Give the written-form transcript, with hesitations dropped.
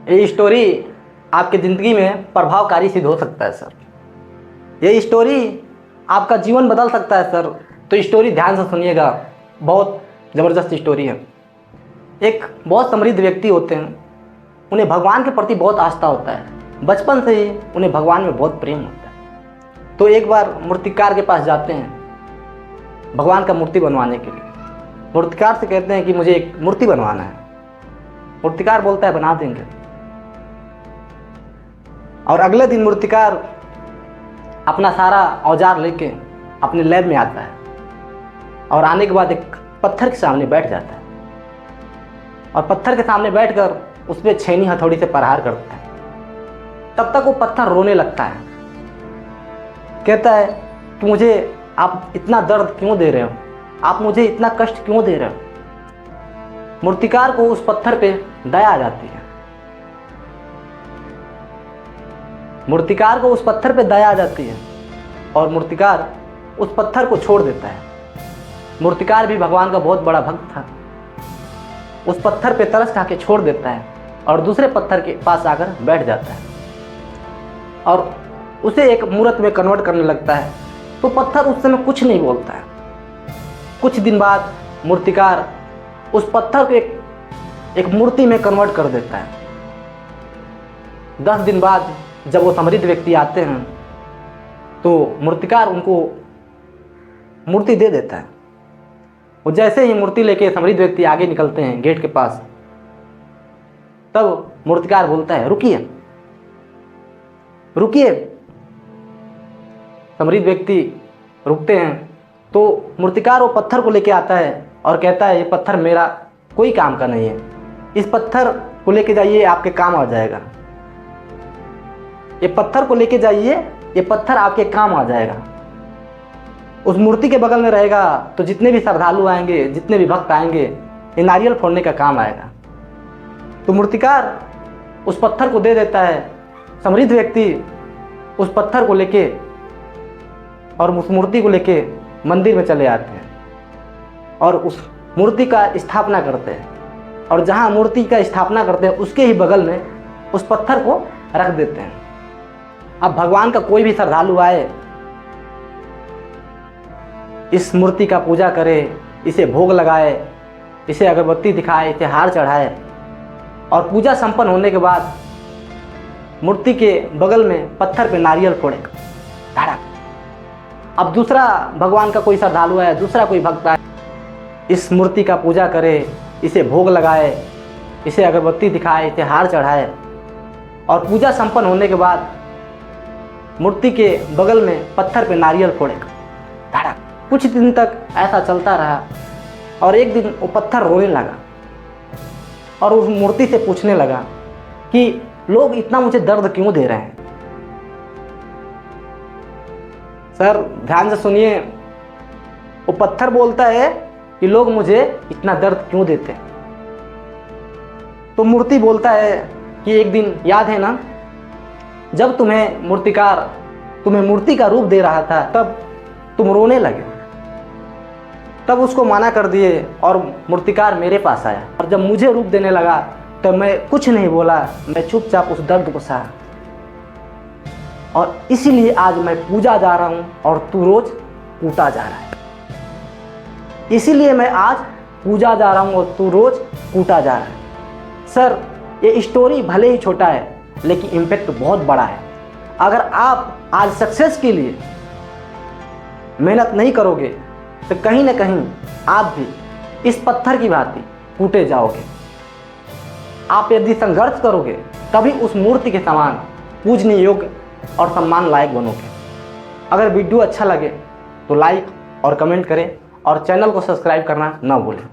ये स्टोरी आपकी ज़िंदगी में प्रभावकारी सिद्ध हो सकता है सर। ये स्टोरी आपका जीवन बदल सकता है सर। तो स्टोरी ध्यान से सुनिएगा, बहुत ज़बरदस्त स्टोरी है। एक बहुत समृद्ध व्यक्ति होते हैं, उन्हें भगवान के प्रति बहुत आस्था होता है। बचपन से ही उन्हें भगवान में बहुत प्रेम होता है। तो एक बार मूर्तिकार के पास जाते हैं भगवान का मूर्ति बनवाने के लिए। मूर्तिकार से कहते हैं कि मुझे एक मूर्ति बनवाना है। मूर्तिकार बोलता है बना देंगे। और अगले दिन मूर्तिकार अपना सारा औजार लेके अपने लैब में आता है और आने के बाद एक पत्थर के सामने बैठ जाता है और पत्थर के सामने बैठकर उस पर छेनी हथौड़ी से प्रहार करता है। तब तक वो पत्थर रोने लगता है, कहता है कि मुझे आप इतना दर्द क्यों दे रहे हो, आप मुझे इतना कष्ट क्यों दे रहे हो। मूर्तिकार को उस पत्थर पे दया आ जाती है। मूर्तिकार को उस पत्थर पे दया आ जाती है और मूर्तिकार उस पत्थर को छोड़ देता है। मूर्तिकार भी भगवान का बहुत बड़ा भक्त था। उस पत्थर पे तरस खा के छोड़ देता है और दूसरे पत्थर के पास आकर बैठ जाता है और उसे एक मूर्त में कन्वर्ट करने लगता है। तो पत्थर उस समय कुछ नहीं बोलता है। कुछ दिन बाद मूर्तिकार उस पत्थर को एक मूर्ति में कन्वर्ट कर देता है। 10 दिन बाद जब वो समृद्ध व्यक्ति आते हैं तो मूर्तिकार उनको मूर्ति दे देता है। वो जैसे ही मूर्ति लेके समृद्ध व्यक्ति आगे निकलते हैं गेट के पास, तब मूर्तिकार बोलता है रुकिए रुकिए। समृद्ध व्यक्ति रुकते हैं तो मूर्तिकार वो पत्थर को लेके आता है और कहता है ये पत्थर मेरा कोई काम का नहीं है, इस पत्थर को लेके जाइए आपके काम आ जाएगा। ये पत्थर को लेके जाइए, ये पत्थर आपके काम आ जाएगा। उस मूर्ति के बगल में रहेगा तो जितने भी श्रद्धालु आएंगे, जितने भी भक्त आएंगे, ये नारियल फोड़ने का काम आएगा। तो मूर्तिकार उस पत्थर को दे देता है। समृद्ध व्यक्ति उस पत्थर को लेके और उस मूर्ति को लेके मंदिर में चले आते हैं और उस मूर्ति का स्थापना करते हैं और जहाँ मूर्ति का स्थापना करते हैं उसके ही बगल में उस पत्थर को रख देते हैं। अब भगवान का कोई भी श्रद्धालु आए, इस मूर्ति का पूजा करे, इसे भोग लगाए, इसे अगरबत्ती दिखाए, इसे हार चढ़ाए और पूजा संपन्न होने के बाद मूर्ति के बगल में पत्थर पे नारियल फोड़े धड़क। अब दूसरा भगवान का कोई श्रद्धालु है, दूसरा कोई भक्त आए, इस मूर्ति का पूजा करे, इसे भोग लगाए, इसे अगरबत्ती दिखाए, इसे हार चढ़ाए और पूजा संपन्न होने के बाद मूर्ति के बगल में पत्थर पे नारियल फोड़े धड़क। कुछ दिन तक ऐसा चलता रहा और एक दिन वो पत्थर रोने लगा और उस मूर्ति से पूछने लगा कि लोग इतना मुझे दर्द क्यों दे रहे हैं। सर ध्यान से सुनिए, वो पत्थर बोलता है कि लोग मुझे इतना दर्द क्यों देते हैं। तो मूर्ति बोलता है कि एक दिन याद है ना, जब तुम्हें मूर्तिकार तुम्हें मूर्ति का रूप दे रहा था तब तुम रोने लगे, तब उसको मना कर दिए और मूर्तिकार मेरे पास आया और जब मुझे रूप देने लगा तो मैं कुछ नहीं बोला, मैं चुपचाप उस दर्द को सहा और इसीलिए आज मैं पूजा जा रहा हूँ और तू रोज कूटा जा रहा है। इसीलिए मैं आज पूजा जा रहा हूँ और तू रोज कूटा जा रहा है। सर ये स्टोरी भले ही छोटा है लेकिन इम्पैक्ट बहुत बड़ा है। अगर आप आज सक्सेस के लिए मेहनत नहीं करोगे तो कहीं ना कहीं आप भी इस पत्थर की भांति कूटे जाओगे। आप यदि संघर्ष करोगे तभी उस मूर्ति के समान पूजनीय योग्य और सम्मान लायक बनोगे। अगर वीडियो अच्छा लगे तो लाइक और कमेंट करें और चैनल को सब्सक्राइब करना ना भूलें।